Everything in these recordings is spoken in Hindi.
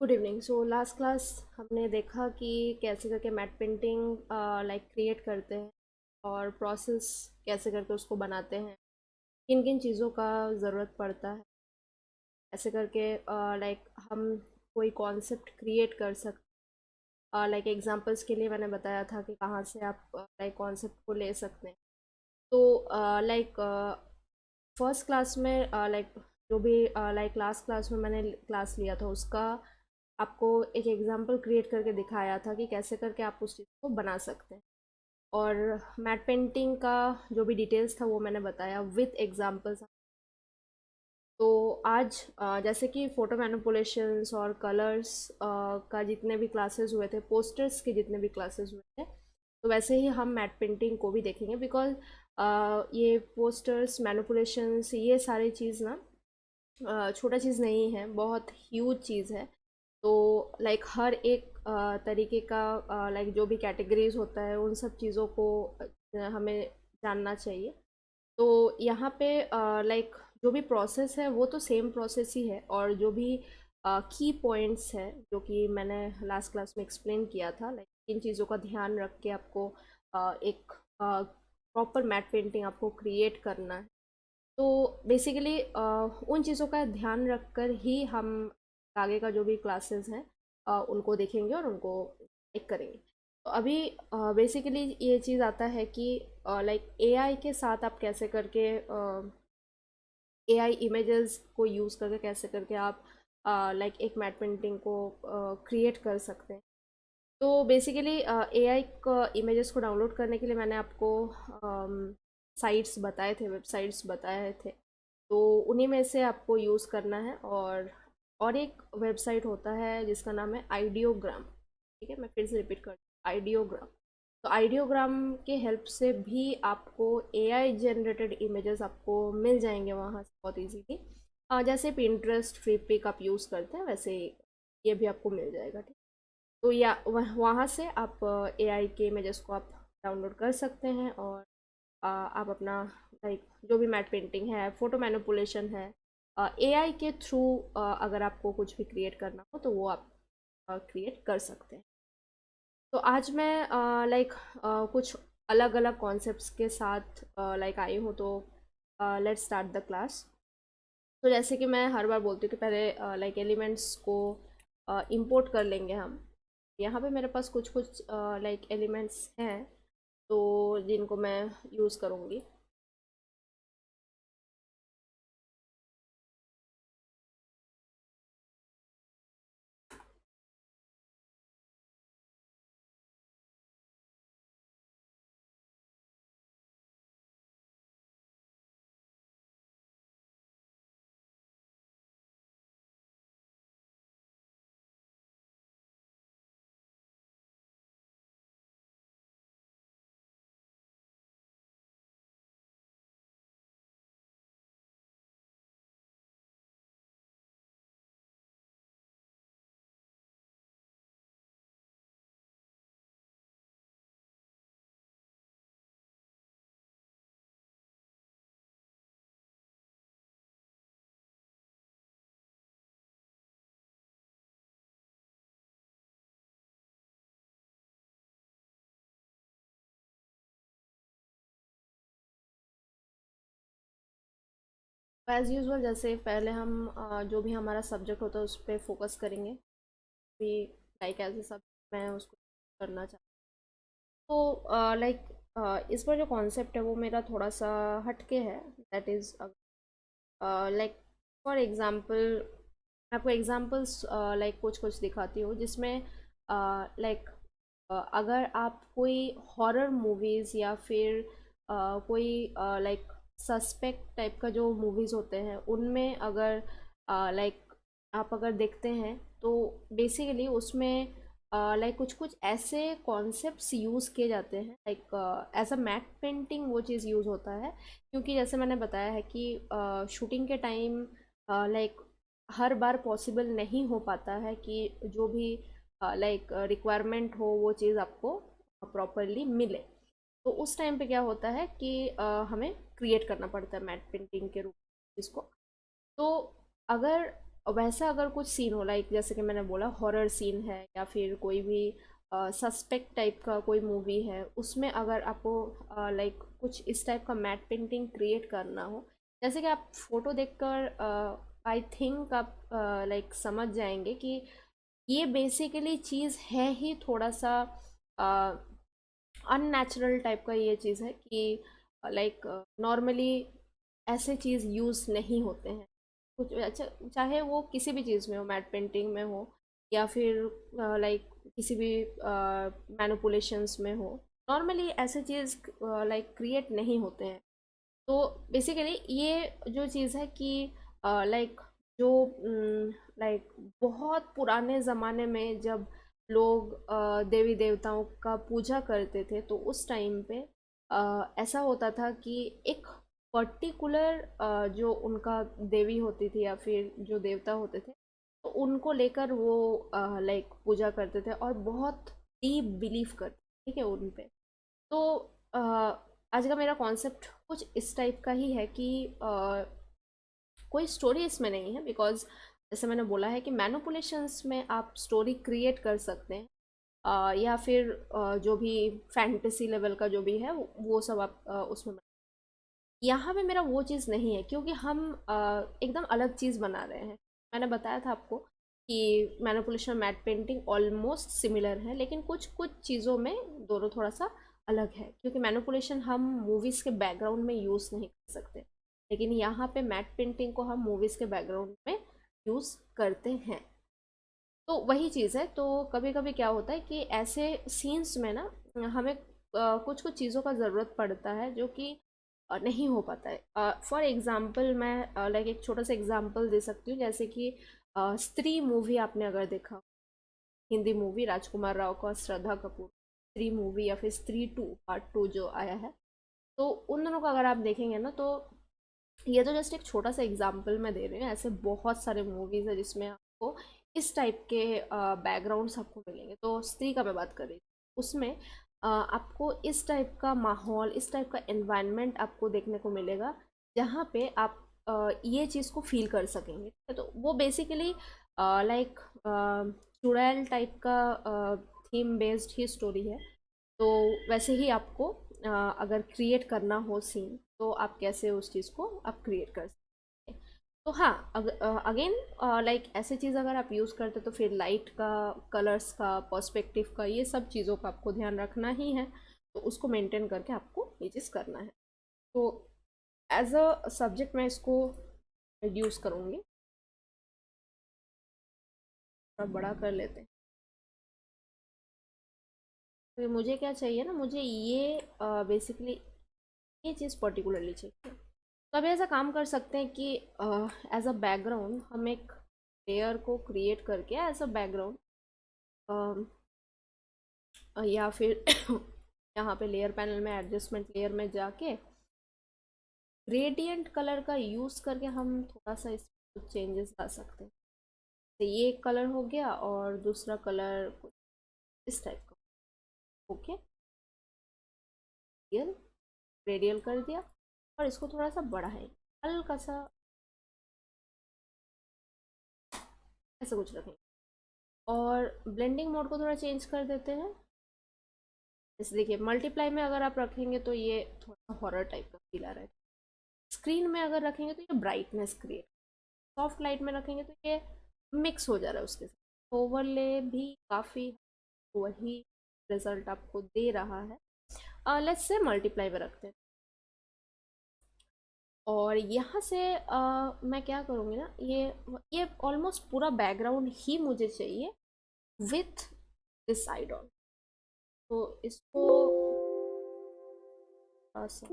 Good evening. So last class हमने देखा कि कैसे करके मैट पेंटिंग लाइक क्रिएट करते हैं और प्रोसेस कैसे करके उसको बनाते हैं, किन किन चीज़ों का ज़रूरत पड़ता है, ऐसे करके लाइक हम कोई कॉन्सेप्ट क्रिएट कर सकते। लाइक एग्जांपल्स के लिए मैंने बताया था कि कहाँ से आप लाइक कॉन्सेप्ट को ले सकते हैं। तो लाइक फर्स्ट क्लास में लाइक जो भी लाइक लास्ट क्लास में मैंने क्लास लिया था उसका आपको एक एग्जांपल क्रिएट करके दिखाया था कि कैसे करके आप उस चीज़ को बना सकते हैं। और मैट पेंटिंग का जो भी डिटेल्स था वो मैंने बताया विथ एग्जांपल्स। तो आज जैसे कि फ़ोटो मैनिपुलेशंस और कलर्स का जितने भी क्लासेस हुए थे, पोस्टर्स के जितने भी क्लासेस हुए थे, तो वैसे ही हम मैट पेंटिंग को भी देखेंगे। बिकॉज ये पोस्टर्स मैनिपुलेशंस ये सारी चीज़ ना छोटा चीज़ नहीं है, बहुत ह्यूज चीज़ है। तो लाइक हर एक तरीके का लाइक जो भी कैटेगरीज होता है उन सब चीज़ों को हमें जानना चाहिए। तो यहाँ पे लाइक जो भी प्रोसेस है वो तो सेम प्रोसेस ही है, और जो भी की पॉइंट्स है जो कि मैंने लास्ट क्लास में एक्सप्लेन किया था, लाइक इन चीज़ों का ध्यान रख के आपको एक प्रॉपर मैट पेंटिंग आपको क्रिएट करना है। तो बेसिकली उन चीज़ों का ध्यान रखकर ही हम आगे का जो भी क्लासेस हैं उनको देखेंगे और उनको एक करेंगे। तो अभी बेसिकली ये चीज़ आता है कि लाइक एआई के साथ आप कैसे करके एआई इमेजेस को यूज़ करके कैसे करके आप लाइक एक मैट पेंटिंग को क्रिएट कर सकते हैं। तो बेसिकली एआई का इमेजेस को डाउनलोड करने के लिए मैंने आपको साइट्स बताए थे, वेबसाइट्स बताए थे। तो उन्हीं में से आपको यूज़ करना है। और एक वेबसाइट होता है जिसका नाम है आइडियोग्राम। ठीक है, मैं फिर से रिपीट कर, आइडियोग्राम। तो आइडियोग्राम के हेल्प से भी आपको एआई जनरेटेड इमेजेस आपको मिल जाएंगे वहाँ से बहुत इजीली। जैसे Pinterest, free pick up use करते हैं वैसे ही ये भी आपको मिल जाएगा। ठीक। तो या वहाँ से आप एआई के इमेजेस को आप डाउनलोड कर सकते हैं, और आप अपना लाइक जो भी मैट पेंटिंग है, फोटो मैनिपुलेशन है, एआई के थ्रू अगर आपको कुछ भी क्रिएट करना हो तो वो आप क्रिएट कर सकते हैं। तो आज मैं लाइक कुछ अलग अलग कॉन्सेप्ट्स के साथ लाइक आई हूँ। तो लेट्स स्टार्ट द क्लास। तो जैसे कि मैं हर बार बोलती हूँ कि पहले लाइक एलिमेंट्स को इंपोर्ट कर लेंगे हम। यहाँ पे मेरे पास कुछ कुछ लाइक एलिमेंट्स हैं तो जिनको मैं यूज़ करूँगी। एज़ यूजुअल जैसे पहले हम जो भी हमारा सब्जेक्ट होता है उस पर फोकस करेंगे। भी लाइक एज ए सब्जेक्ट मैं उसको करना चाहती हूँ। तो लाइक इस पर जो कॉन्सेप्ट है वो मेरा थोड़ा सा हटके है। That is like for example मैं आपको एग्ज़ाम्पल्स लाइक कुछ कुछ दिखाती हूँ जिसमें लाइक अगर आप कोई हॉरर मूवीज़ या फिर कोई लाइक सस्पेक्ट टाइप का जो मूवीज़ होते हैं उनमें अगर लाइक आप अगर देखते हैं तो बेसिकली उसमें लाइक कुछ कुछ ऐसे कॉन्सेप्ट्स यूज़ किए जाते हैं, like as a matte painting वो चीज़ यूज़ होता है। क्योंकि जैसे मैंने बताया है कि शूटिंग के टाइम लाइक हर बार पॉसिबल नहीं हो पाता है कि जो भी लाइक रिक्वायरमेंट हो वो चीज़ आपको प्रॉपरली मिले। तो उस टाइम पे क्या होता है कि हमें क्रिएट करना पड़ता है मैट पेंटिंग के रूप में इसको। तो अगर वैसा अगर कुछ सीन हो, लाइक जैसे कि मैंने बोला हॉरर सीन है या फिर कोई भी सस्पेक्ट टाइप का कोई मूवी है, उसमें अगर आपको लाइक कुछ इस टाइप का मैट पेंटिंग क्रिएट करना हो, जैसे कि आप फोटो देखकर आई थिंक आप लाइक समझ जाएंगे कि ये बेसिकली चीज़ है ही थोड़ा सा अननेचुरल टाइप का ये चीज़ है कि लाइक नॉर्मली ऐसे चीज़ यूज़ नहीं होते हैं कुछ, अच्छा चाहे वो किसी भी चीज़ में हो, मैट पेंटिंग में हो या फिर लाइक किसी भी मैनिपुलेशंस में हो, नॉर्मली ऐसे चीज़ लाइक क्रिएट नहीं होते हैं। तो बेसिकली ये जो चीज़ है कि लाइक जो लाइक बहुत पुराने ज़माने में जब लोग देवी देवताओं का पूजा करते थे, तो उस टाइम पे ऐसा होता था कि एक पर्टिकुलर जो उनका देवी होती थी या फिर जो देवता होते थे, तो उनको लेकर वो लाइक पूजा करते थे और बहुत डीप बिलीव करते थे, ठीक है, उन पे। तो अ, आज का मेरा कॉन्सेप्ट कुछ इस टाइप का ही है कि कोई स्टोरी इसमें नहीं है, बिकॉज जैसे मैंने बोला है कि मैनिपुलेशंस में आप स्टोरी क्रिएट कर सकते हैं, या फिर जो भी फैंटेसी लेवल का जो भी है वो सब आप उसमें यहाँ पे मेरा वो चीज़ नहीं है, क्योंकि हम एकदम अलग चीज़ बना रहे हैं। मैंने बताया था आपको कि manipulation matte painting almost similar है, लेकिन कुछ कुछ चीज़ों में दोनों थोड़ा सा अलग है, क्योंकि मैनिपुलेशन हम मूवीज़ के बैकग्राउंड में यूज़ नहीं कर सकते, लेकिन यहाँ पे मैट पेंटिंग को हम मूवीज़ के बैकग्राउंड में यूज़ करते हैं। तो वही चीज़ है। तो कभी कभी क्या होता है कि ऐसे सीन्स में ना हमें कुछ कुछ चीज़ों का ज़रूरत पड़ता है जो कि नहीं हो पाता है। फॉर एग्ज़ाम्पल मैं लाइक एक छोटा सा एग्ज़ाम्पल दे सकती हूँ, जैसे कि स्त्री मूवी आपने अगर देखा, हिंदी मूवी राजकुमार राव का, श्रद्धा कपूर, स्त्री मूवी या फिर स्त्री टू पार्ट टू जो आया है, तो उन दोनों को अगर आप देखेंगे ना, तो ये तो जस्ट एक छोटा सा एग्जाम्पल मैं दे रही हूँ, ऐसे बहुत सारे मूवीज़ है जिसमें आपको इस टाइप के बैकग्राउंड्स आपको मिलेंगे। तो स्त्री का मैं बात कर रही थी, उसमें आपको इस टाइप का माहौल, इस टाइप का एनवायरनमेंट आपको देखने को मिलेगा, जहाँ पे आप ये चीज़ को फील कर सकेंगे। तो वो बेसिकली लाइक चुड़ैल टाइप का थीम बेस्ड ही स्टोरी है। तो वैसे ही आपको अगर क्रिएट करना हो सीन, तो आप कैसे उस चीज़ को आप क्रिएट कर सकते हैं। तो हाँ, अगेन लाइक ऐसे चीज़ अगर आप यूज़ करते तो फिर लाइट का, कलर्स का, पर्सपेक्टिव का, ये सब चीज़ों का आपको ध्यान रखना ही है। तो उसको मेंटेन करके आपको ये चीज़ करना है। तो एज अ सब्जेक्ट मैं इसको रिड्यूस करूँगी, थोड़ा बड़ा कर लेते हैं। तो मुझे क्या चाहिए ना, मुझे ये बेसिकली ये चीज़ पर्टिकुलरली चाहिए। तो अभी ऐसा काम कर सकते हैं कि एज अ बैकग्राउंड हम एक लेयर को क्रिएट करके एज अ बैकग्राउंड, या फिर यहाँ पे लेयर पैनल में एडजस्टमेंट लेयर में जाके ग्रेडियंट कलर का यूज़ करके हम थोड़ा सा इसमें कुछ चेंजेस ला सकते हैं। तो ये एक कलर हो गया और दूसरा कलर इस टाइप का। ओके, रेडियल, रेडियल कर दिया और इसको थोड़ा सा बढ़ाएं, हल्का सा ऐसा कुछ रखें, और ब्लेंडिंग मोड को थोड़ा चेंज कर देते हैं। जैसे देखिए मल्टीप्लाई में अगर आप रखेंगे तो ये थोड़ा हॉरर टाइप का फील आ रहा है, स्क्रीन में अगर रखेंगे तो ये ब्राइटनेस क्रिएट, सॉफ्ट लाइट में रखेंगे तो ये मिक्स हो जा रहा है उसके साथ, ओवरले भी काफ़ी वही रिजल्ट आपको दे रहा है। लेट्स से मल्टीप्लाई में रखते हैं, और यहाँ से मैं क्या करूँगी ना, ये ऑलमोस्ट पूरा बैकग्राउंड ही मुझे चाहिए विथ दिस साइड ऑन। तो इसको थोड़ा सा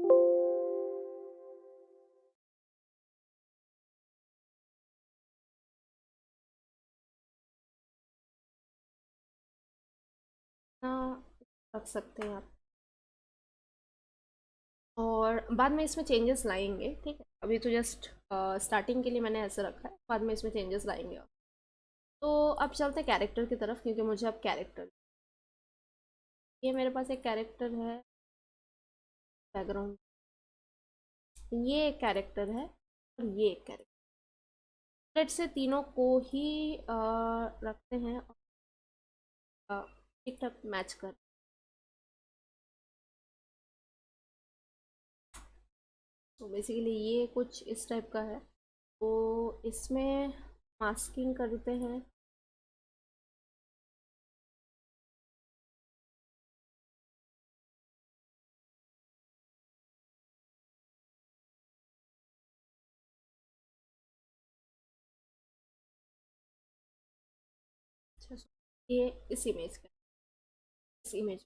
ना रख सकते हैं आप, और बाद में इसमें चेंजेस लाएंगे, ठीक है, अभी तो जस्ट स्टार्टिंग के लिए मैंने ऐसे रखा है, बाद में इसमें चेंजेस लाएंगे। तो अब चलते हैं कैरेक्टर की तरफ, क्योंकि मुझे अब कैरेक्टर, ये मेरे पास एक कैरेक्टर है बैकग्राउंड, ये एक कैरेक्टर है और ये एक कैरेक्टर। प्लेट से तीनों को ही रखते हैं और ठीक ठाक मैच कर। तो बेसिकली ये कुछ इस टाइप का है। तो इसमें मास्किंग करते हैं। अच्छा, ये इस इमेज का, इस इमेज।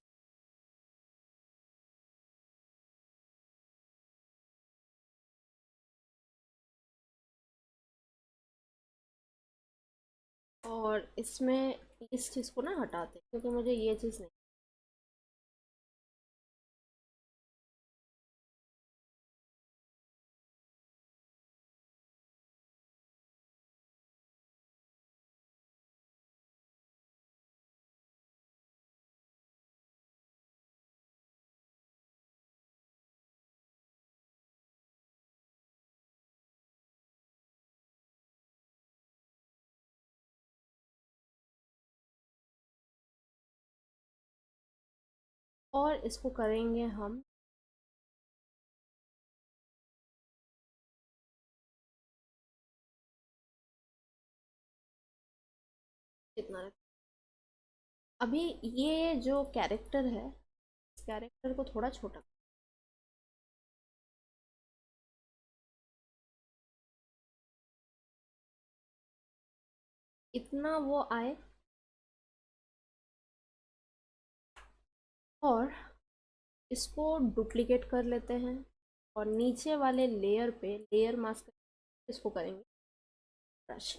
और इसमें इस चीज़ को ना हटाते हैं क्योंकि मुझे ये चीज़ नहीं। और इसको करेंगे हम कितना रख। अभी ये जो कैरेक्टर है, इस कैरेक्टर को थोड़ा छोटा, इतना वो आए। और इसको डुप्लीकेट कर लेते हैं और नीचे वाले लेयर पे लेयर मास्क इसको करेंगे ब्रश।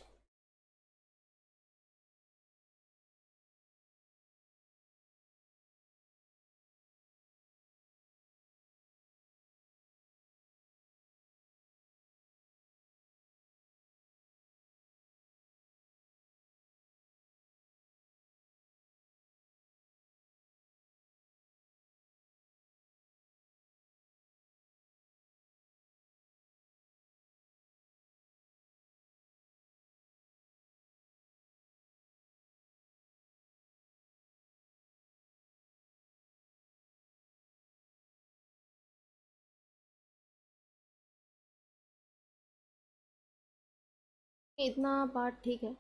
इतना पार्ट ठीक है।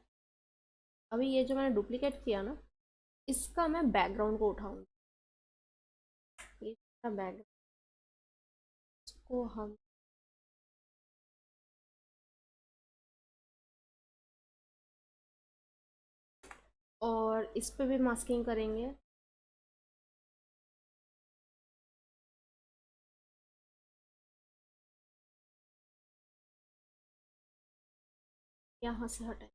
अभी ये जो मैंने डुप्लीकेट किया ना, इसका मैं बैकग्राउंड को उठाऊंगी। ये बैकग्राउंड को हम, और इस पे भी मास्किंग करेंगे। यहाँ से हटाए।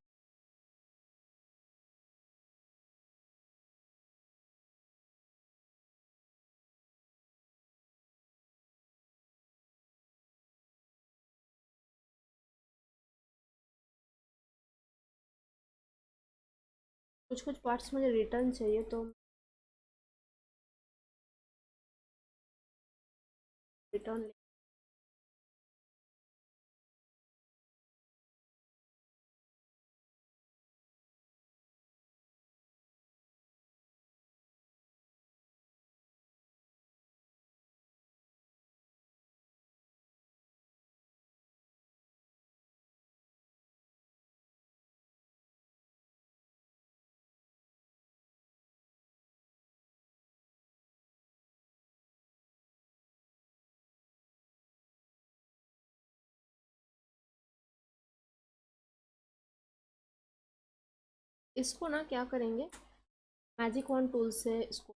कुछ कुछ पार्ट्स मुझे रिटर्न चाहिए तो रिटर्न। इसको ना क्या करेंगे, मैजिक वन टूल से इसको।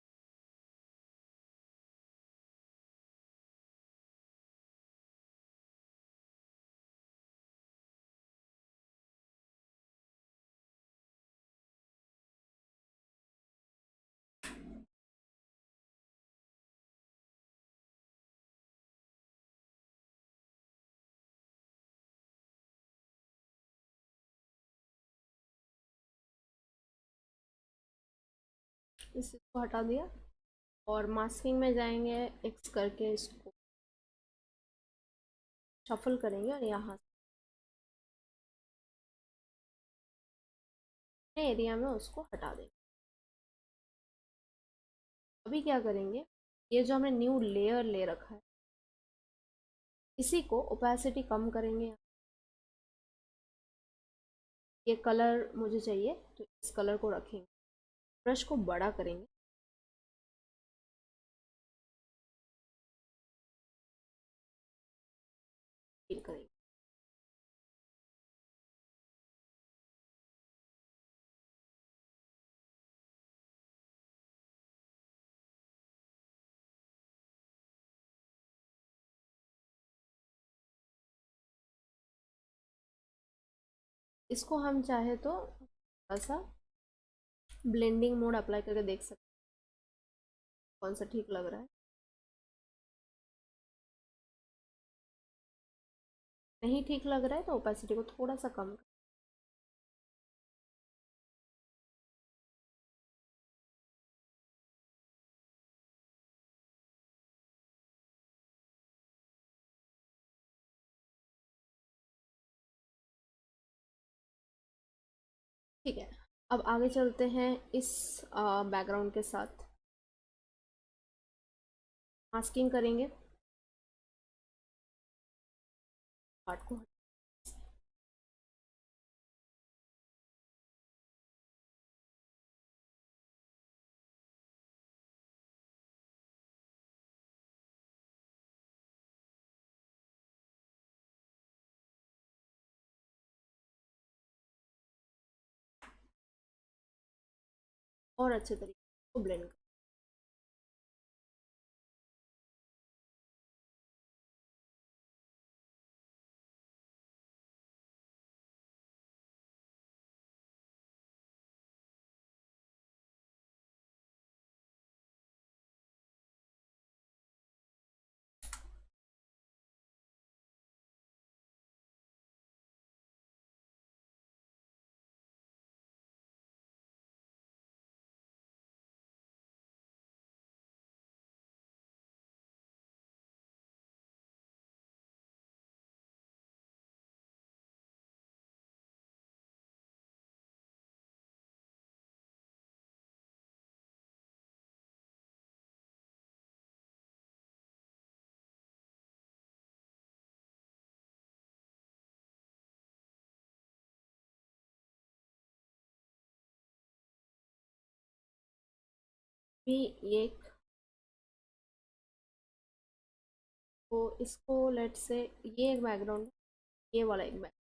इसको हटा दिया और मास्किंग में जाएंगे, एक्स करके इसको शफल करेंगे और यहाँ एरिया में उसको हटा देंगे। अभी क्या करेंगे, ये जो हमने न्यू लेयर ले रखा है इसी को ओपेसिटी कम करेंगे। ये कलर मुझे चाहिए तो इस कलर को रखेंगे, ब्रश को बड़ा करेंगे, फिल करेंगे। इसको हम चाहे तो थोड़ा सा ब्लेंडिंग मोड अप्लाई करके देख सकते हैं कौन सा ठीक लग रहा है। नहीं ठीक लग रहा है तो ओपेसिटी को थोड़ा सा कम कर। ठीक है, अब आगे चलते हैं इस बैकग्राउंड के साथ मास्किंग करेंगे पार्ट को। और अच्छे तरीके से ब्लेंड कर। भी ये तो इसको लेट से ये एक बैकग्राउंड, ये वाला एक बैक,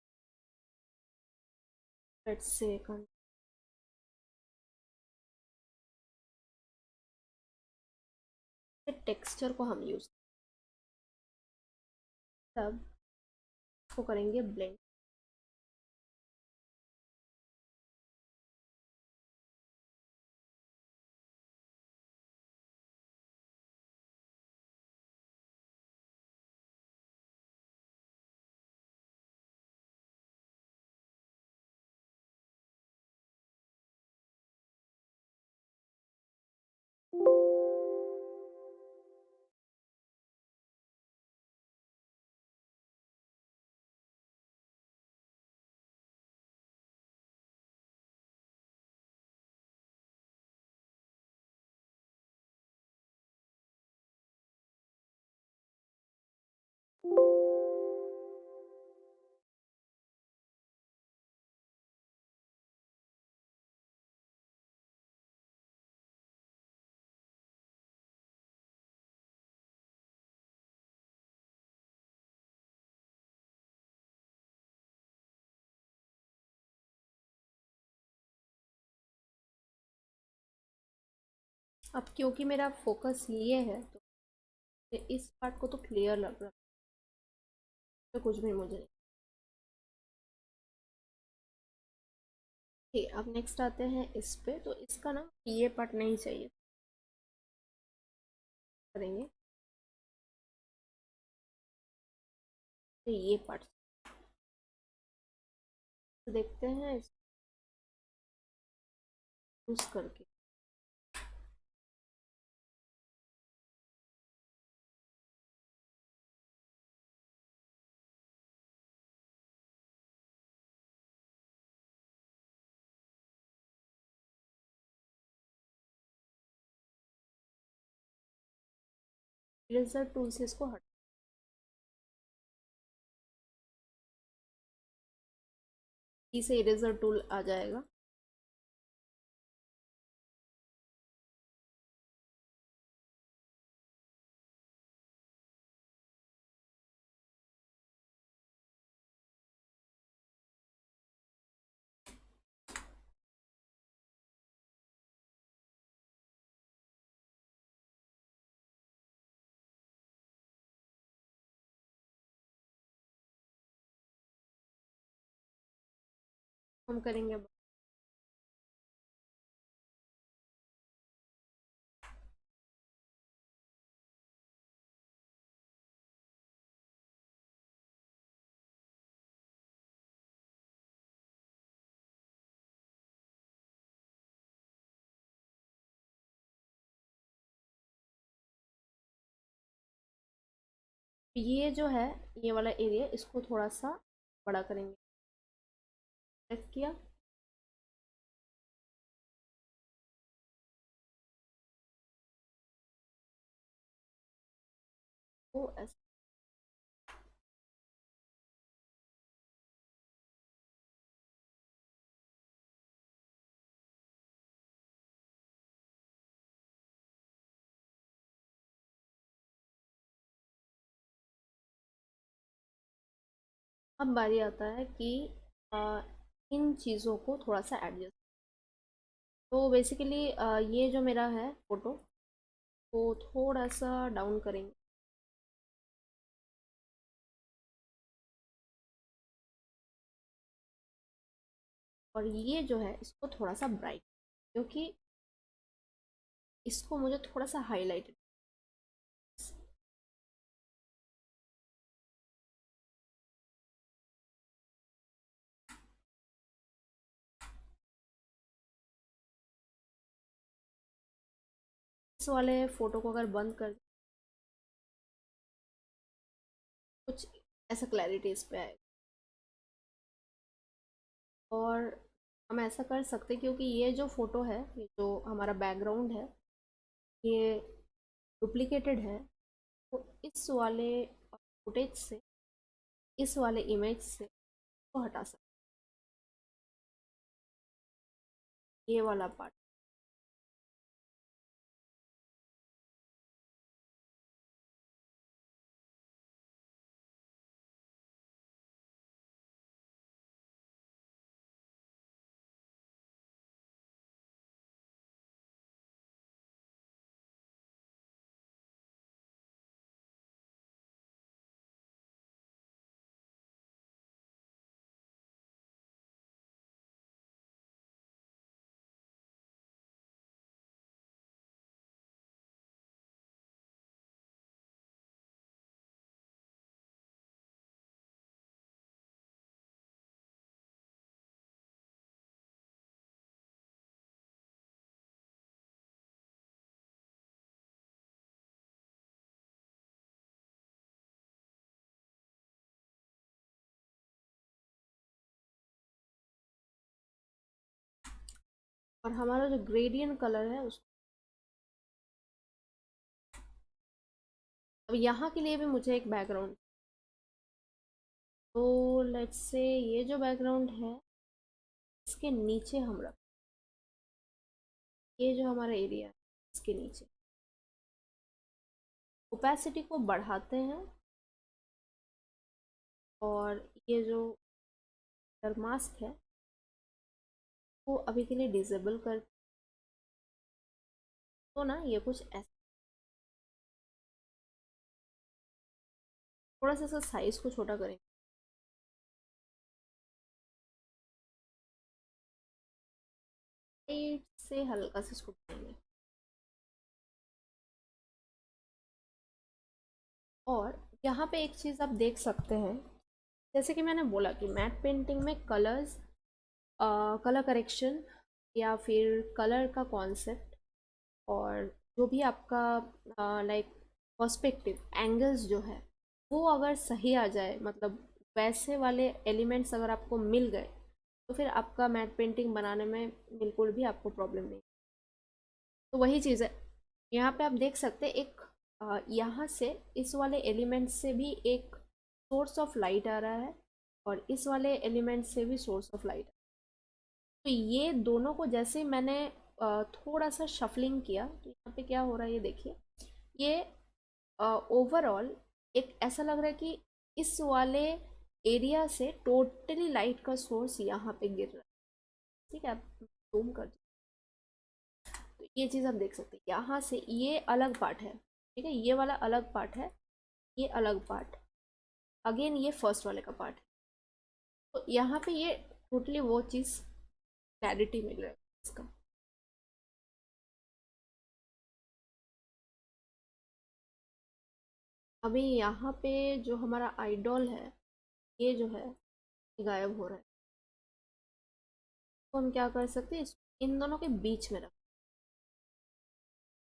लेट से टेक्सचर को हम यूज तब इसको करेंगे ब्लेंड। अब क्योंकि मेरा फोकस ये है तो इस पार्ट को तो क्लियर लग रहा है, तो कुछ भी मुझे नहीं। ठीक है, अब नेक्स्ट आते हैं इस पे, तो इसका ना ये पार्ट नहीं चाहिए, करेंगे तो ये पार्ट देखते हैं यूज करके। इरेजर टूल से इसको हटा, इसे इरेजर टूल आ जाएगा। हम करेंगे ये जो है, ये वाला एरिया इसको थोड़ा सा बड़ा करेंगे। सेलेक्ट किया, तो ऐसे अब बारी आता है कि इन चीज़ों को थोड़ा सा एडजस्ट। तो बेसिकली ये जो मेरा है फोटो, को थोड़ा सा डाउन करेंगे। और ये जो है इसको थोड़ा सा ब्राइट, क्योंकि इसको मुझे थोड़ा सा हाईलाइट। इस वाले फोटो को अगर बंद कर, कुछ ऐसा क्लैरिटी इस पे आएगा। और हम ऐसा कर सकते हैं, क्योंकि ये जो फोटो है, ये जो हमारा बैकग्राउंड है, ये डुप्लीकेटेड है। तो इस वाले फुटेज से, इस वाले इमेज से को हटा सकते हैं, ये वाला पार्ट। और हमारा जो ग्रेडियंट कलर है उसको, अब यहाँ के लिए भी मुझे एक बैकग्राउंड, तो लेट्स से ये जो बैकग्राउंड है इसके नीचे हम रख, ये जो हमारा एरिया है इसके नीचे ओपेसिटी को बढ़ाते हैं। और ये जो मास्क है वो अभी के लिए डिसेबल कर, तो ना ये कुछ ऐसा, थोड़ा सा साइज को छोटा करें, 8 से हल्का से इसको करेंगे। और यहाँ पे एक चीज़ आप देख सकते हैं, जैसे कि मैंने बोला कि मैट पेंटिंग में कलर्स, कलर करेक्शन या फिर कलर का कॉन्सेप्ट, और जो भी आपका लाइक पर्सपेक्टिव एंगल्स जो है वो अगर सही आ जाए, मतलब वैसे वाले एलिमेंट्स अगर आपको मिल गए, तो फिर आपका मैट पेंटिंग बनाने में बिल्कुल भी आपको प्रॉब्लम नहीं। तो वही चीज़ है, यहाँ पे आप देख सकते हैं एक यहाँ से इस वाले एलिमेंट से भी एक सोर्स ऑफ लाइट आ रहा है और इस वाले एलिमेंट से भी सोर्स ऑफ लाइट। तो ये दोनों को जैसे मैंने थोड़ा सा शफलिंग किया तो यहाँ पे क्या हो रहा है ये देखिए। ये ओवरऑल एक ऐसा लग रहा है कि इस वाले एरिया से टोटली लाइट का सोर्स यहाँ पे गिर रहा है। ठीक है, आप जूम कर तो ये चीज़ आप देख सकते हैं। यहाँ से ये अलग पार्ट है, ठीक है, ये वाला अलग पार्ट है, ये अलग पार्ट, अगेन ये फर्स्ट वाले का पार्ट है। तो यहाँ पे ये टोटली वो चीज़ क्लैरिटी मिल रहा है इसका। अभी यहाँ पे जो हमारा आइडॉल है ये जो है ये गायब हो रहा है। तो हम क्या कर सकते हैं, इन दोनों के बीच में रख,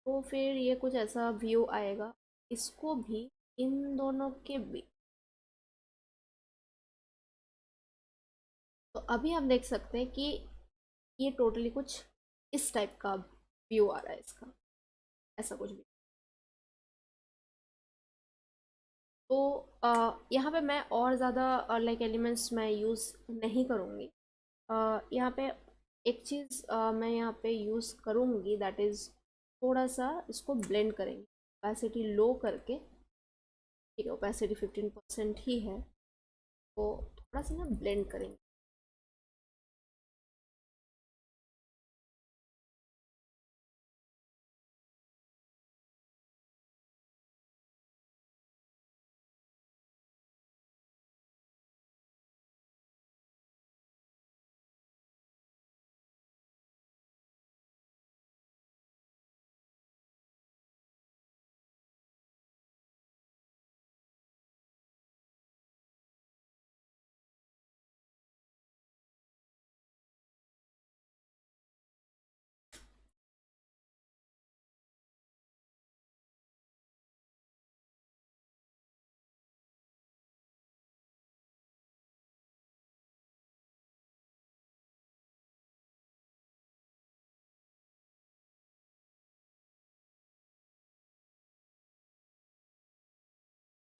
तो फिर ये कुछ ऐसा व्यू आएगा। इसको भी इन दोनों के बीच, तो अभी हम देख सकते हैं कि ये टोटली कुछ इस टाइप का व्यू आ रहा है इसका, ऐसा कुछ भी। तो यहाँ पे मैं और ज़्यादा लाइक एलिमेंट्स मैं यूज़ नहीं करूँगी। यहाँ पे एक चीज़ मैं यहाँ पे यूज़ करूँगी, दैट इज़ थोड़ा सा इसको ब्लेंड करेंगे, ओपेसिटी लो करके। ठीक है, ओपेसिटी 15% ही है, तो थोड़ा सा ना ब्लेंड करेंगे।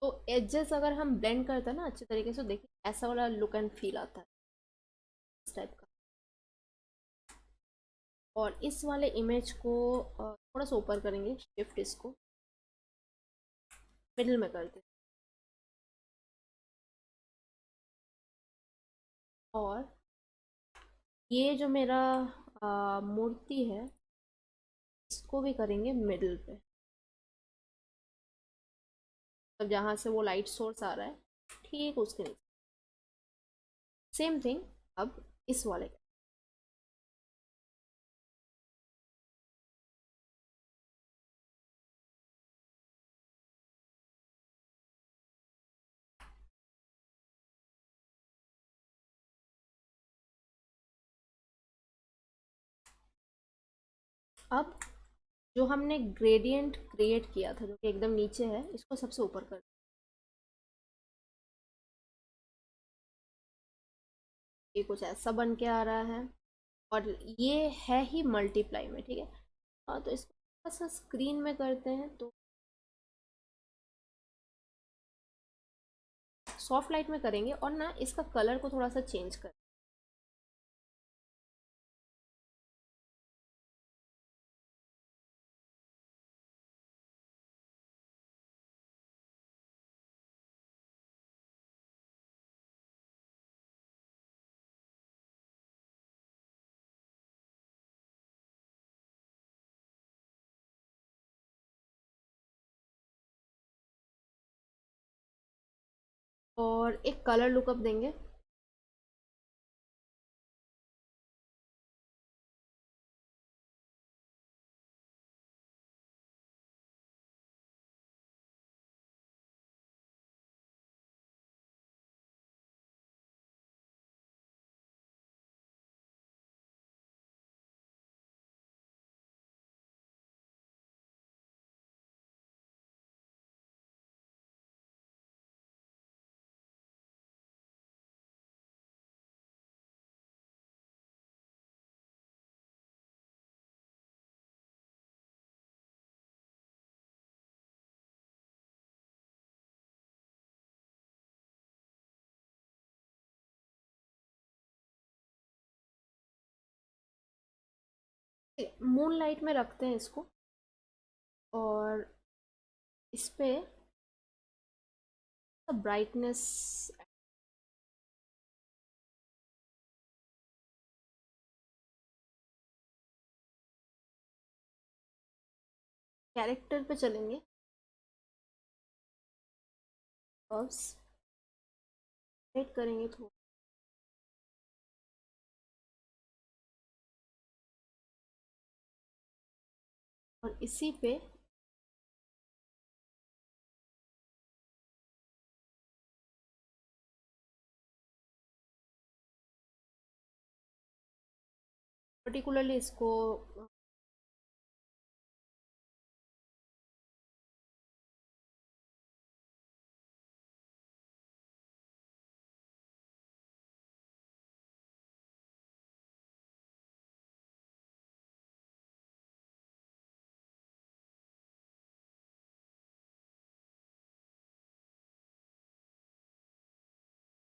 तो एजेस अगर हम ब्लेंड करते हैं ना अच्छे तरीके से, देखिए ऐसा वाला लुक एंड फील आता है इस टाइप का। और इस वाले इमेज को थोड़ा सा ऊपर करेंगे, शिफ्ट इसको मिडिल में करते हैं। और ये जो मेरा मूर्ति है इसको भी करेंगे मिडिल पे, तब जहाँ से वो लाइट सोर्स आ रहा है ठीक उसके नीचे। सेम थिंग अब इस वाले का। अब जो हमने ग्रेडियंट क्रिएट किया था जो कि एकदम नीचे है, इसको सबसे ऊपर कर, ये कुछ ऐसा बन के आ रहा है। और ये है ही मल्टीप्लाई में, ठीक है। हाँ, तो इसको थोड़ा सा स्क्रीन में करते हैं, तो सॉफ्ट लाइट में करेंगे और ना इसका कलर को थोड़ा सा चेंज कर। और एक कलर लुकअप देंगे। मून लाइट में रखते हैं इसको, और इस पे ब्राइटनेस। कैरेक्टर पे चलेंगे, कर्व्स सेट करेंगे थोड़ा, और इसी पे पर्टिकुलरली इसको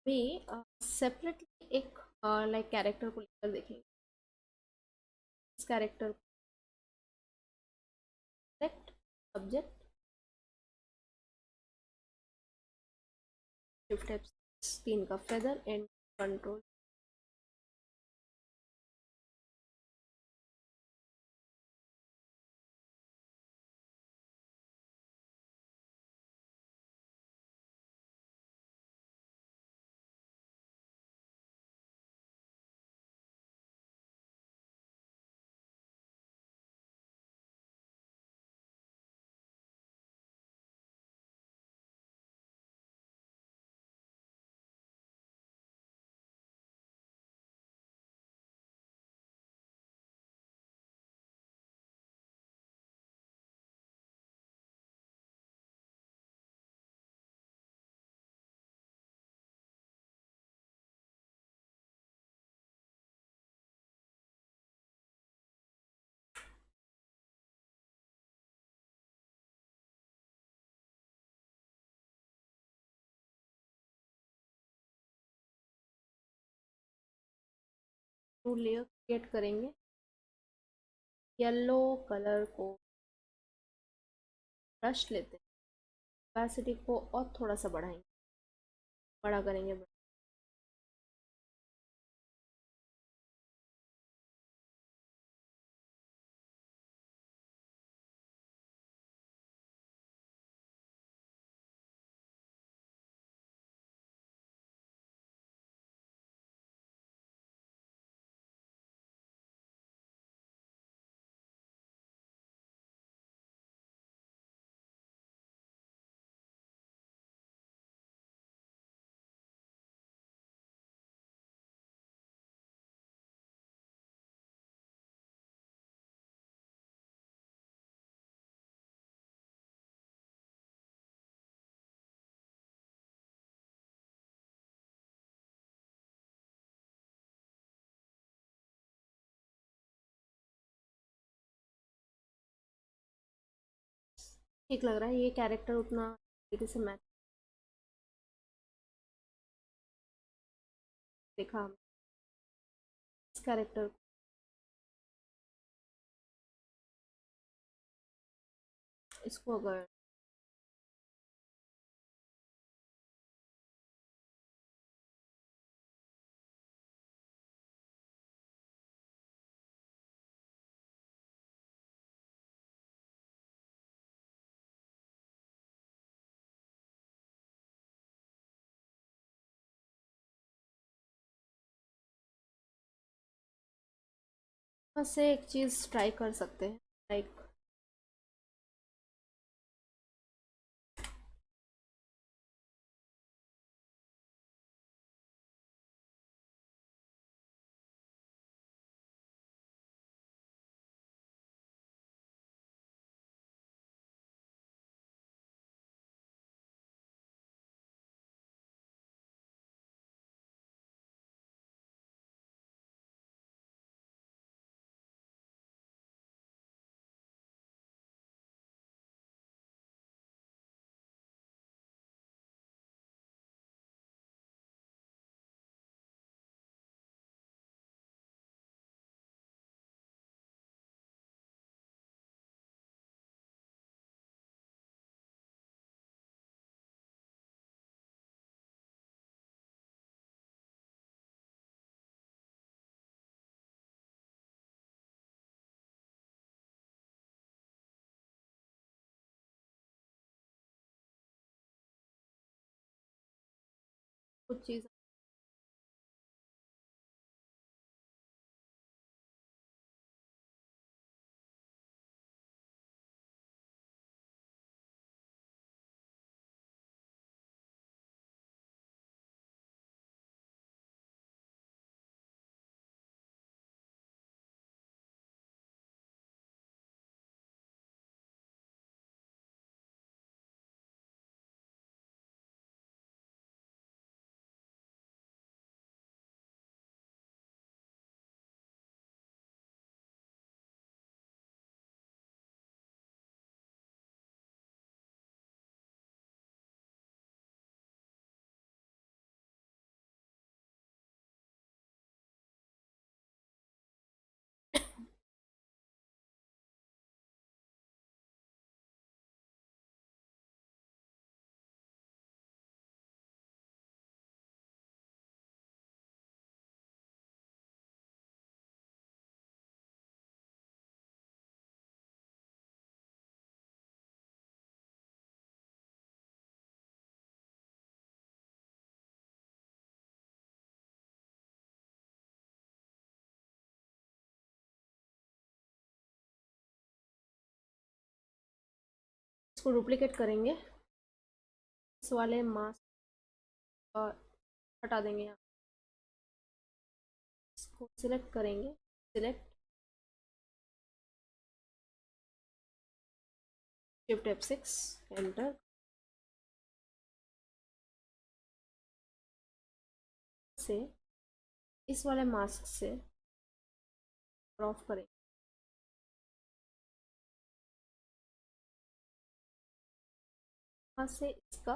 भी सेपरेटली एक लाइक कैरेक्टर को लेकर देखेंगे। इस character select subject, shift F3 का feather and control. Two layer create करेंगे, येलो कलर को ब्रश लेते हैं, कैपेसिटी को और थोड़ा सा बढ़ाएंगे, बड़ा करेंगे। ठीक लग रहा है ये कैरेक्टर, उतना तरीके से मैच देखा हमने इस कैरेक्टर। इसको अगर बस से एक चीज़ ट्राई कर सकते हैं, लाइक कुछ चीज़ इसको डुप्लीकेट करेंगे, इस वाले मास्क का हटा देंगे यहाँ, इसको सिलेक्ट करेंगे, सिलेक्ट, शिफ्ट F6, एंटर से इस वाले मास्क से ऑफ करेंगे, यहाँ से इसका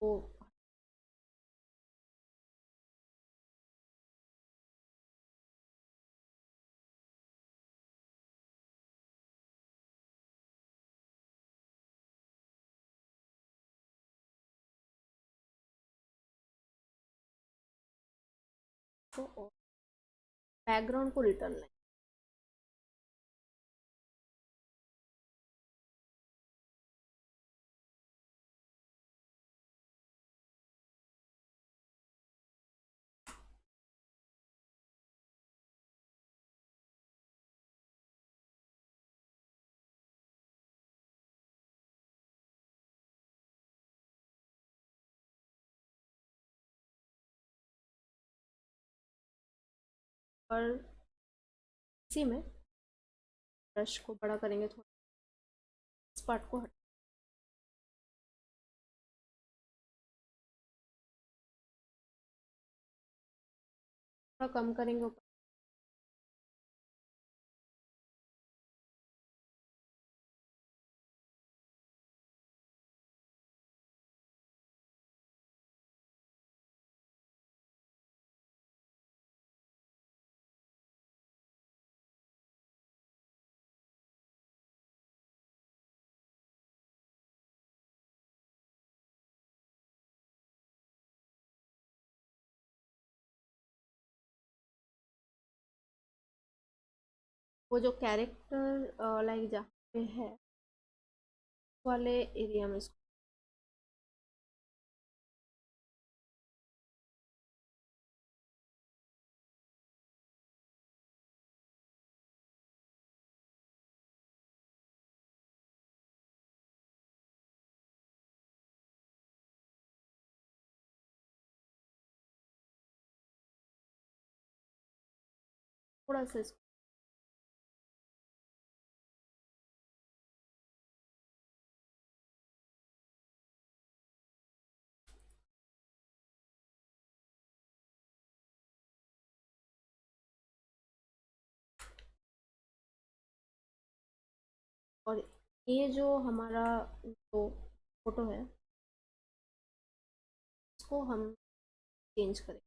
वो बैकग्राउंड को रिटर्न लाएं। और इसी में ब्रश को बड़ा करेंगे थोड़ा, इस पार्ट को थोड़ा कम करेंगे ऊपर, वो जो कैरेक्टर लाइक जहाँ पे है वाले एरिया में इसको थोड़ा सा इसको, और ये जो हमारा जो फोटो है इसको हम चेंज करें,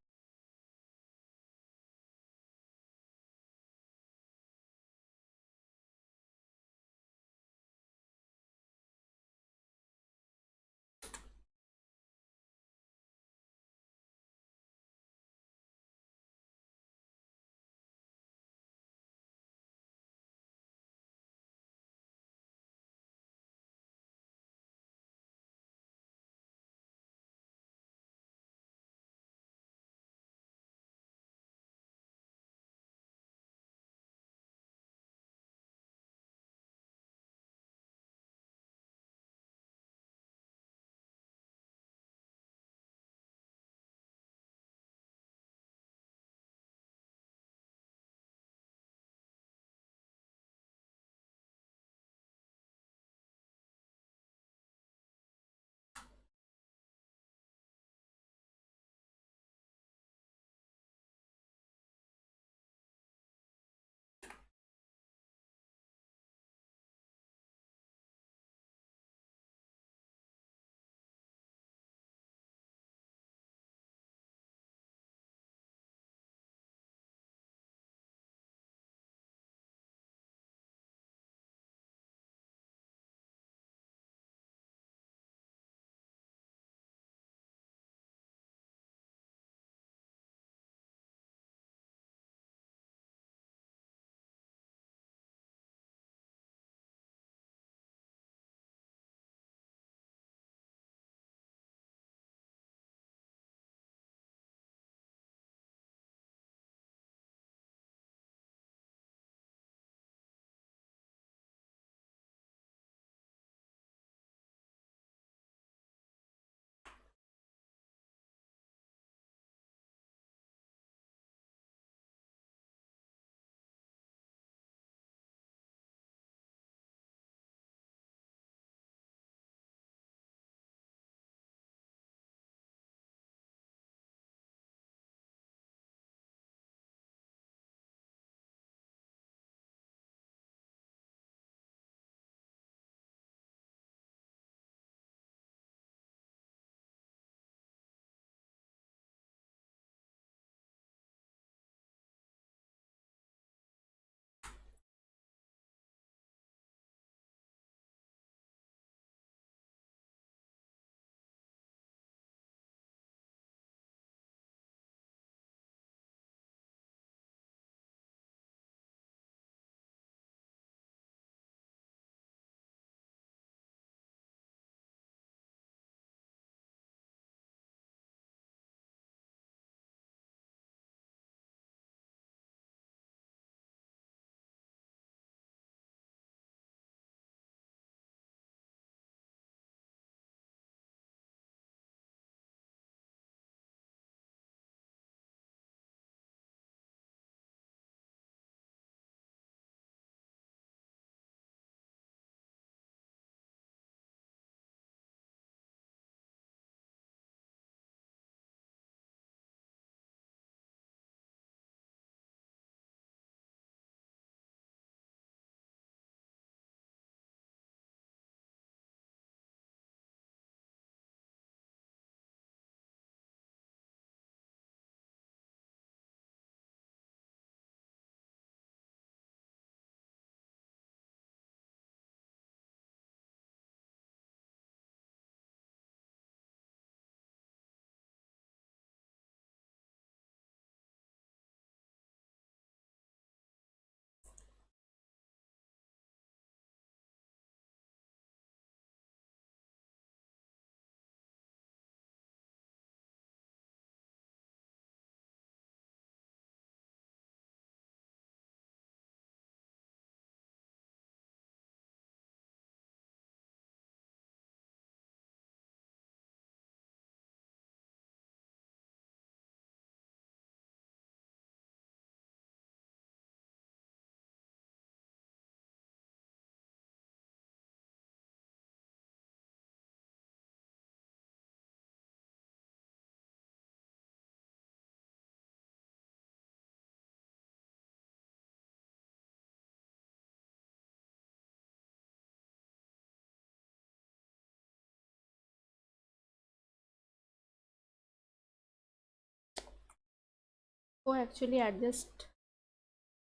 वो एक्चुअली एडजस्ट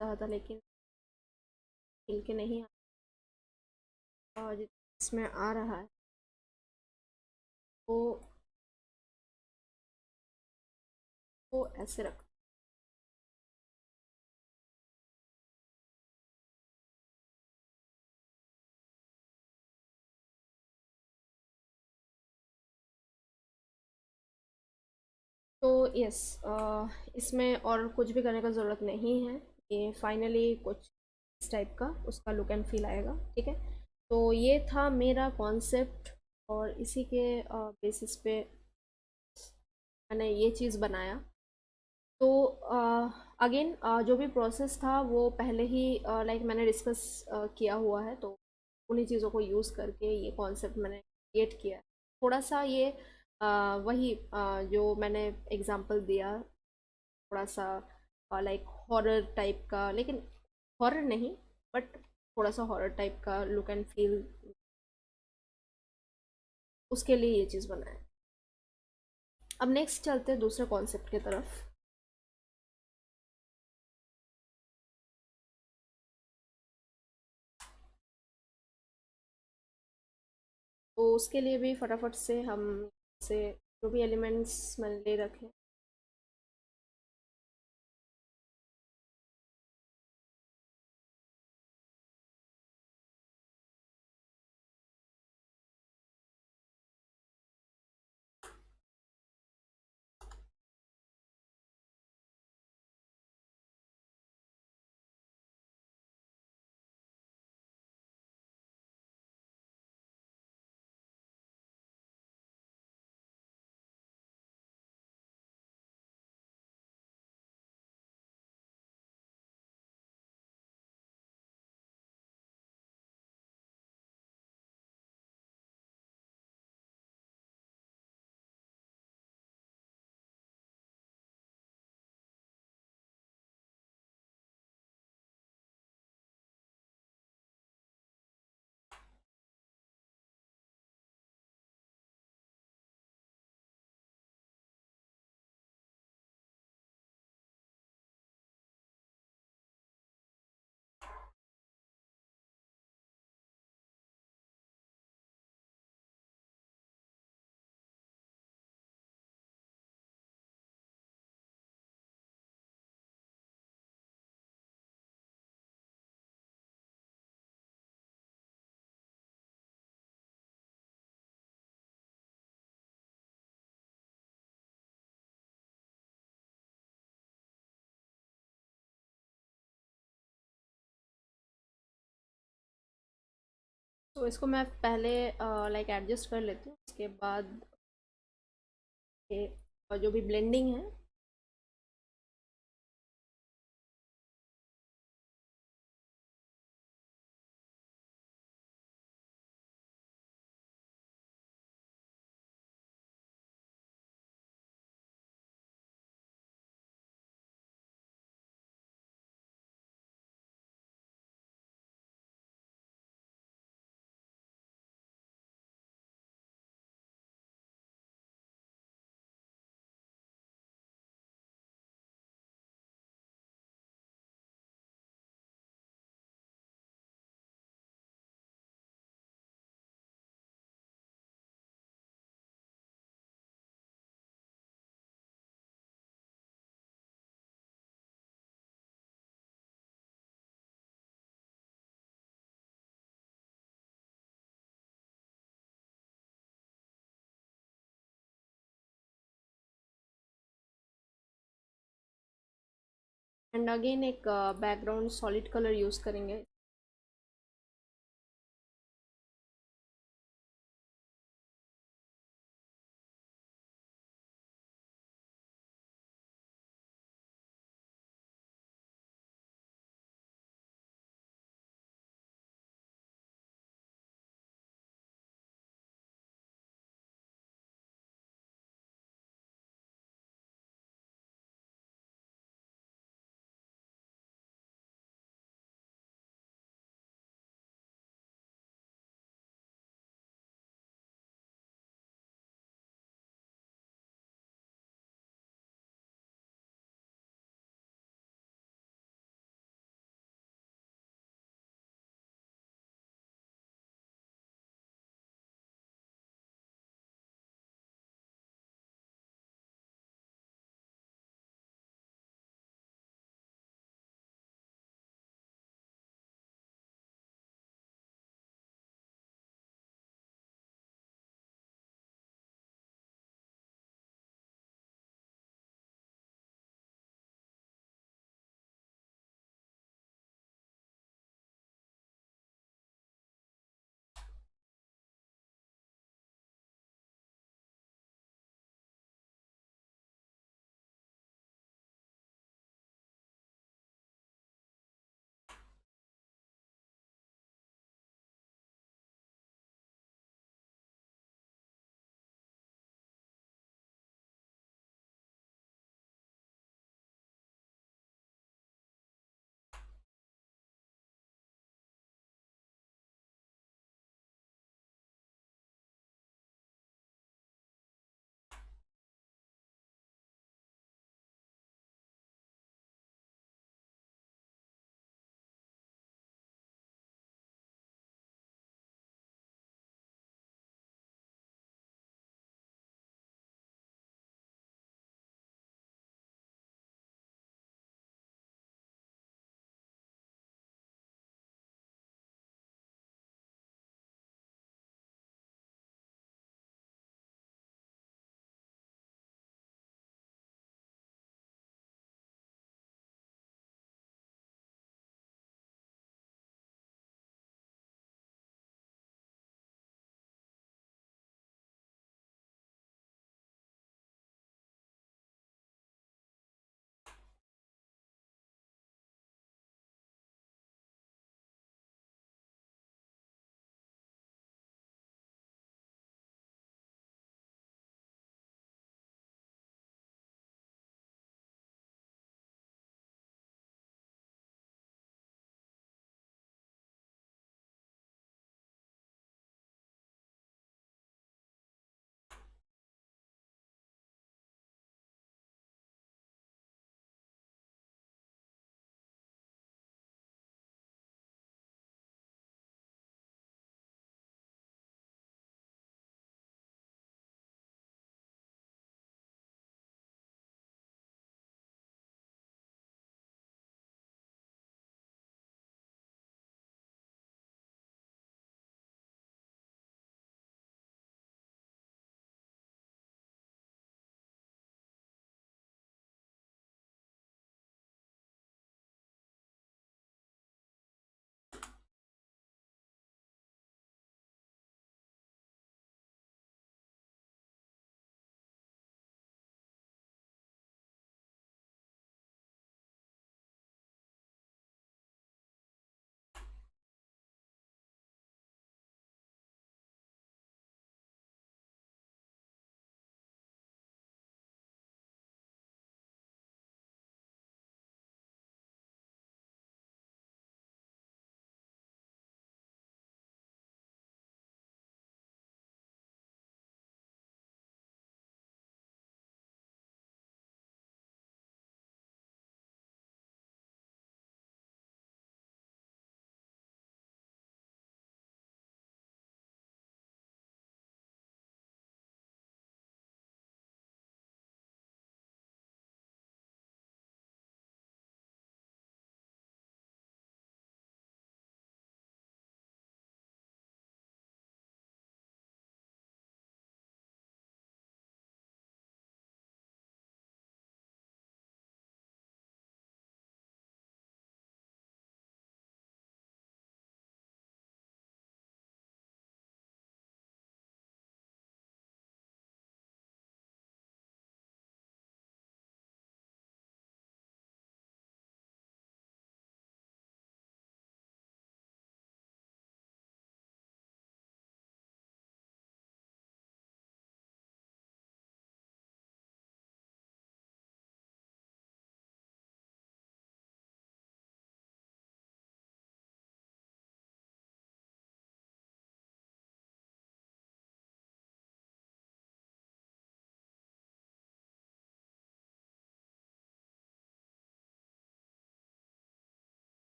रहा था, लेकिन मिल के नहीं और इसमें आ रहा है वो वो ऐसे रख। तो यस, इसमें और कुछ भी करने का ज़रूरत नहीं है। ये फाइनली कुछ इस टाइप का उसका लुक एंड फील आएगा। ठीक है, तो ये था मेरा कॉन्सेप्ट और इसी के बेसिस पे मैंने ये चीज़ बनाया। तो अगेन जो भी प्रोसेस था वो पहले ही लाइक मैंने डिस्कस किया हुआ है, तो उन्हीं चीज़ों को यूज़ करके ये कॉन्सेप्ट मैंने क्रिएट किया है। थोड़ा सा ये वही जो मैंने एग्जांपल दिया, थोड़ा सा लाइक हॉरर टाइप का, लेकिन हॉरर नहीं, बट थोड़ा सा हॉरर टाइप का लुक एंड फील, उसके लिए ये चीज़ बनाया। अब नेक्स्ट चलते हैं दूसरे कॉन्सेप्ट की तरफ। तो उसके लिए भी फटाफट से हम से जो भी एलिमेंट्स मैंने ले रखे, तो इसको मैं पहले लाइक एडजस्ट कर लेती हूँ, उसके बाद ये जो भी ब्लेंडिंग है एंड अगेन एक बैकग्राउंड सॉलिड कलर यूज़ करेंगे।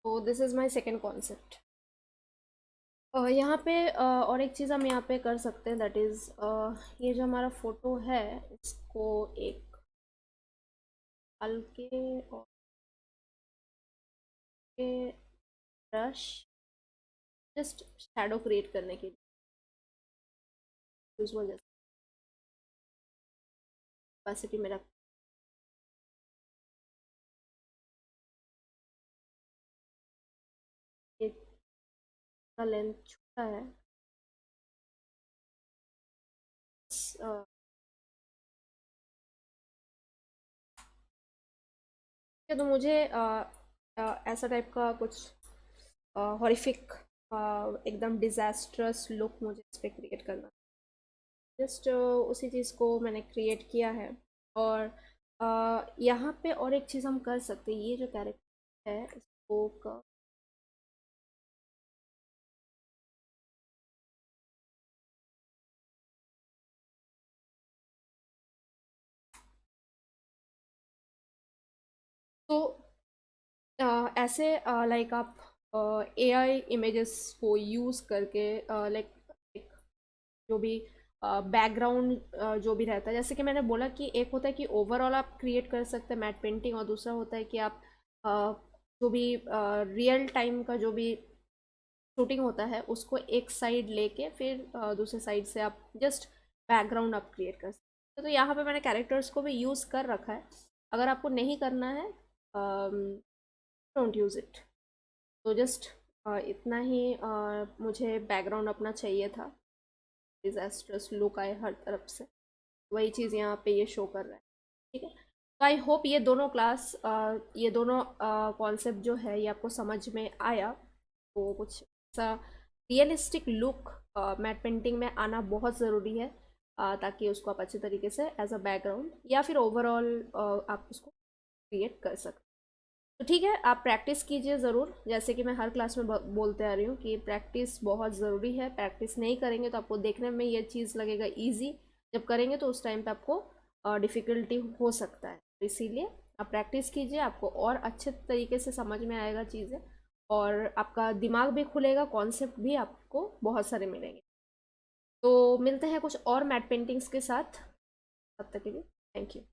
तो this is my second concept. यहाँ पे और एक चीज़ हम यहाँ पे कर सकते हैं, दैट इज़ ये जो हमारा फोटो है इसको एक हल्के और ब्रश जस्ट शैडो क्रिएट करने के लिए यूजल जैसे कैपेसिटी में रख के, इसका लेंथ छोटा है। अ, तो मुझे ऐसा टाइप का कुछ हॉरिफिक एकदम डिजास्ट्रस लुक मुझे इस पे क्रिएट करना। जस्ट उसी चीज़ को मैंने क्रिएट किया है। और यहाँ पे और एक चीज़ हम कर सकते हैं, ये जो कैरेक्टर है इसको तो ऐसे लाइक आप एआई इमेजेस को यूज़ करके लाइक जो भी बैकग्राउंड जो भी रहता है, जैसे कि मैंने बोला कि एक होता है कि ओवरऑल आप क्रिएट कर सकते हैं मैट पेंटिंग, और दूसरा होता है कि आप जो भी रियल टाइम का जो भी शूटिंग होता है उसको एक साइड लेके फिर दूसरे साइड से आप जस्ट बैकग्राउंड आप क्रिएट कर सकते हैं। तो यहाँ पे मैंने कैरेक्टर्स को भी यूज़ कर रखा है। अगर आपको नहीं करना है, डोंट यूज़ इट। तो जस्ट इतना ही मुझे बैकग्राउंड अपना चाहिए था, डिजास्टर्स लुक आए हर तरफ से, वही चीज़ यहाँ पे ये शो कर रहा है। ठीक है, तो आई होप ये दोनों क्लास ये दोनों कॉन्सेप्ट जो है ये आपको समझ में आया। तो कुछ ऐसा रियलिस्टिक लुक मैट पेंटिंग में आना बहुत ज़रूरी है, ताकि उसको आप अच्छे तरीके से एज अ बैकग्राउंड या फिर ओवरऑल आप उसको क्रिएट कर सकते। तो ठीक है, आप प्रैक्टिस कीजिए ज़रूर, जैसे कि मैं हर क्लास में बोलते आ रही हूँ कि प्रैक्टिस बहुत ज़रूरी है। प्रैक्टिस नहीं करेंगे तो आपको देखने में ये चीज़ लगेगा इजी, जब करेंगे तो उस टाइम पे आपको डिफ़िकल्टी हो सकता है। तो इसीलिए आप प्रैक्टिस कीजिए, आपको और अच्छे तरीके से समझ में आएगा चीज़ें, और आपका दिमाग भी खुलेगा, कॉन्सेप्ट भी आपको बहुत सारे मिलेंगे। तो मिलते हैं कुछ और मैट पेंटिंग्स के साथ, तब तक के लिए थैंक यू।